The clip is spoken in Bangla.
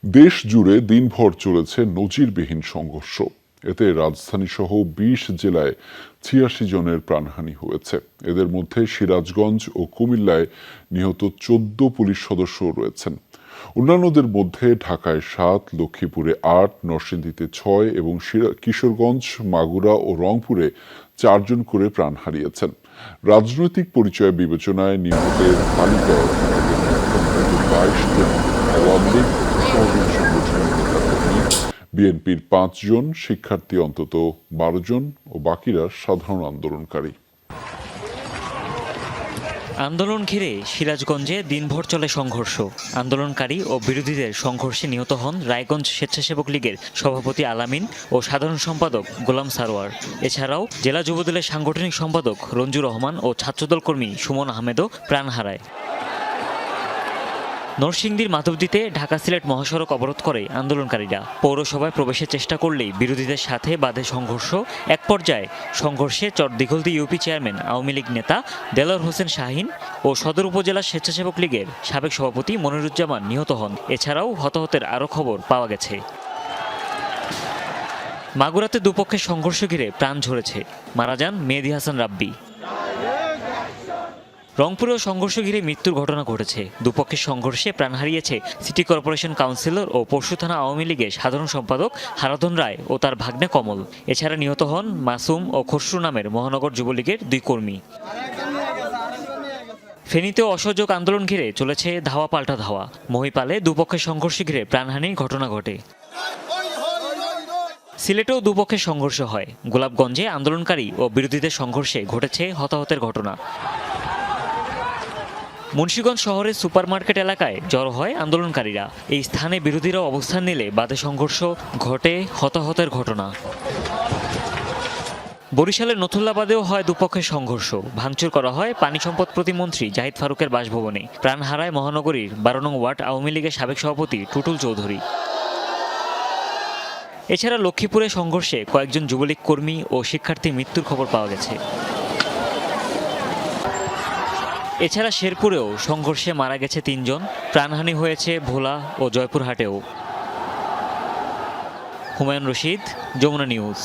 দেশ জুড়ে দিনভর চলেছে নজিরবিহীন সংঘর্ষ। এতে রাজধানীসহ ২০ জেলায় ৮৬ জনের প্রাণহানি হয়েছে। এদের মধ্যে সিরাজগঞ্জ ও কুমিল্লায় নিহত ১৪ পুলিশ সদস্য রয়েছেন। অন্যান্যদের মধ্যে ঢাকায় ৭, লক্ষ্মীপুরে ৮, নরসিংদীতে ৬ এবং কিশোরগঞ্জ, মাগুরা ও রংপুরে ৪ জন করে প্রাণ হারিয়েছেন। রাজনৈতিক পরিচয় বিবেচনায় নিহতের তালিকায় ২২ জন আওয়ামী লীগ সহযোগী সংগঠনের নেতাকর্মী, বিএনপির ৫ জন, শিক্ষার্থী অন্তত ১২ জন ও বাকিরা সাধারণ আন্দোলনকারী। আন্দোলন ঘিরে সিরাজগঞ্জে দিনভর চলে সংঘর্ষ। আন্দোলনকারী ও বিরোধীদের সংঘর্ষে নিহত হন রায়গঞ্জ স্বেচ্ছাসেবক লীগের সভাপতি আলামিন ও সাধারণ সম্পাদক গোলাম সারোয়ার। এছাড়াও জেলা যুবদলের সাংগঠনিক সম্পাদক রঞ্জুর রহমান ও ছাত্রদল কর্মী সুমন আহমেদও প্রাণ হারায়। নরসিংদীর মাধবদীতে ঢাকা সিলেট মহাসড়ক অবরোধ করে আন্দোলনকারীরা। পৌরসভায় প্রবেশের চেষ্টা করলেই বিরোধীদের সাথে বাধে সংঘর্ষ। এক পর্যায়ে সংঘর্ষে চরদিঘলদি ইউপি চেয়ারম্যান আওয়ামী লীগ নেতা দেলোয়ার হোসেন শাহীন ও সদর উপজেলা স্বেচ্ছাসেবক লীগের সাবেক সভাপতি মনিরুজ্জামান নিহত হন। এছাড়াও হতাহতের আরও খবর পাওয়া গেছে। মাগুরাতে দুপক্ষের সংঘর্ষ ঘিরে প্রাণ ঝরেছে। মারা যান মেহেদী হাসান রাব্বি। রংপুরেও সংঘর্ষ ঘিরে মৃত্যুর ঘটনা ঘটেছে। দুপক্ষের সংঘর্ষে প্রাণ হারিয়েছে সিটি কর্পোরেশন কাউন্সিলর ও পরশু থানা আওয়ামী লীগের সাধারণ সম্পাদক হারাধন রায় ও তার ভাগ্নে কমল। এছাড়া নিহত হন মাসুম ও খসরু নামের মহানগর যুবলীগের ২ কর্মী। ফেনীতেও অসহযোগ আন্দোলন ঘিরে চলেছে ধাওয়া পাল্টা ধাওয়া। মহিপালে দুপক্ষের সংঘর্ষ ঘিরে প্রাণহানির ঘটনা ঘটে। সিলেটেও দুপক্ষের সংঘর্ষ হয়। গোলাপগঞ্জে আন্দোলনকারী ও বিরোধীদের সংঘর্ষে ঘটেছে হতাহতের ঘটনা। মুন্সিগঞ্জ শহরের সুপারমার্কেট এলাকায় জড়ো হয় আন্দোলনকারীরা। এই স্থানে বিরোধীরাও অবস্থান নিলে বাদে সংঘর্ষ ঘটে, হতাহতের ঘটনা। বরিশালের নথুল্লাবাদেও হয় দুপক্ষের সংঘর্ষ। ভাঙচুর করা হয় পানি সম্পদ প্রতিমন্ত্রী জাহিদ ফারুকের বাসভবনে। প্রাণ হারায় মহানগরীর ১২ নং ওয়ার্ড আওয়ামী লীগের সাবেক সভাপতি টুটুল চৌধুরী। এছাড়া লক্ষ্মীপুরে সংঘর্ষে কয়েকজন যুবলীগ কর্মী ও শিক্ষার্থীর মৃত্যুর খবর পাওয়া গেছে। এছাড়া শেরপুরেও সংঘর্ষে মারা গেছে ৩ জন। প্রাণহানি হয়েছে ভোলা ও জয়পুরহাটেও। হুমায়ুন রশিদ, যমুনা নিউজ।